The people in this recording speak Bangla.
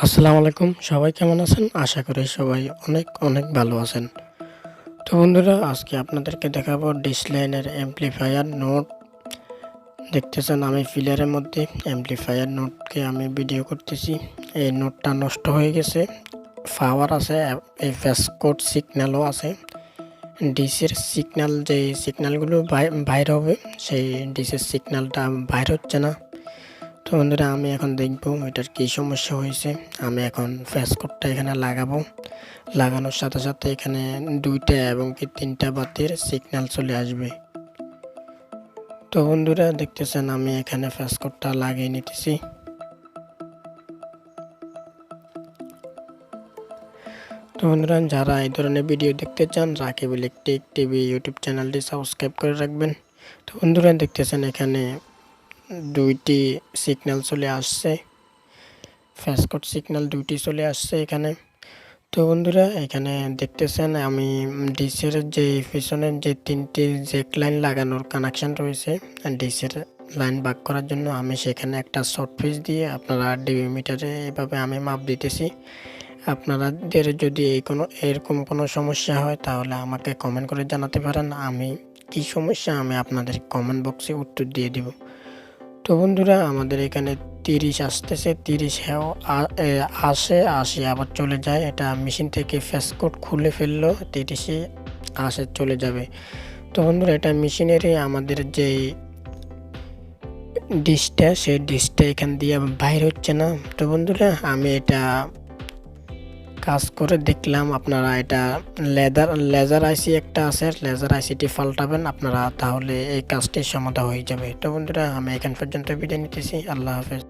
আসসালামু আলাইকুম, সবাই কেমন আছেন? আশা করি সবাই অনেক অনেক ভালো আছেন। তো বন্ধুরা, আজকে আপনাদেরকে দেখাবো ডিশ লাইনের অ্যাম্প্লিফায়ার নোট। দেখতেছেন আমি ফিলারের মধ্যে অ্যাম্প্লিফায়ার নোটকে আমি ভিডিও করতেছি। এই নোটটা নষ্ট হয়ে গেছে। পাওয়ার আছে, এই ফেসকোড সিগন্যালও আছে। ডিসের সিগন্যাল, যে সিগন্যালগুলো বাইর হবে, সেই ডিসের সিগন্যালটা বাইর হচ্ছে না। তো বন্ধুরা, আমি এখন দেখব এটার কী সমস্যা হয়েছে। আমি এখন ফেসকোডটা এখানে লাগাবো। লাগানোর সাথে সাথে এখানে 2টা এবং কি 3টা বাতির সিগন্যাল চলে আসবে। তো বন্ধুরা, দেখতেছেন আমি এখানে ফেসকোডটা লাগিয়ে নিতেছি। তো বন্ধুরা, যারা এই ধরনের ভিডিও দেখতে চান, রাকিব ইলেকট্রিক টিভি ইউটিউব চ্যানেলটি সাবস্ক্রাইব করে রাখবেন। তো বন্ধুরা, দেখতেছেন এখানে 2টি সিগন্যাল চলে আসছে। ফেসকোড সিগন্যাল 2টি চলে আসছে এখানে। তো বন্ধুরা, এখানে দেখতেছেন আমি ডিসের যে পিছনের যে 3টি জ্যাক লাইন লাগানোর কানেকশন রয়েছে, ডিসের লাইন ভাগ করার জন্য আমি সেখানে একটা শর্ট পিস দিয়ে আপনারা ডিবি মিটারে এভাবে আমি মাপ দিতেছি। আপনাদের যদি এরকম কোনো সমস্যা হয় তাহলে আমাকে কমেন্ট করে জানাতে পারেন। আমি কি সমস্যা আমি আপনাদের কমেন্ট বক্সে উত্তর দিয়ে দিব। তো বন্ধুরা, আমাদের এখানে 30 আসতেছে, 30 আসে, আবার চলে যায়। এটা মেশিন থেকে ফেসকোড খুলে ফেললো, 30 আসে চলে যাবে। তো বন্ধুরা, এটা মেশিনেরই আমাদের যে ডিশটা, সেই ডিশটা এখান দিয়ে বাইর হচ্ছে না। তো বন্ধুরা, আমি এটা কাজ করে দেখলাম। আপনারা এটা লেজার আইসি একটা আছে, লেজার আইসিটি পাল্টাবেন আপনারা, তাহলে এই কাজটির সমাধা হয়ে যাবে। তো বন্ধুরা, আমি এখান পর্যন্ত বিদায় নিতেছি। আল্লাহ হাফেজ।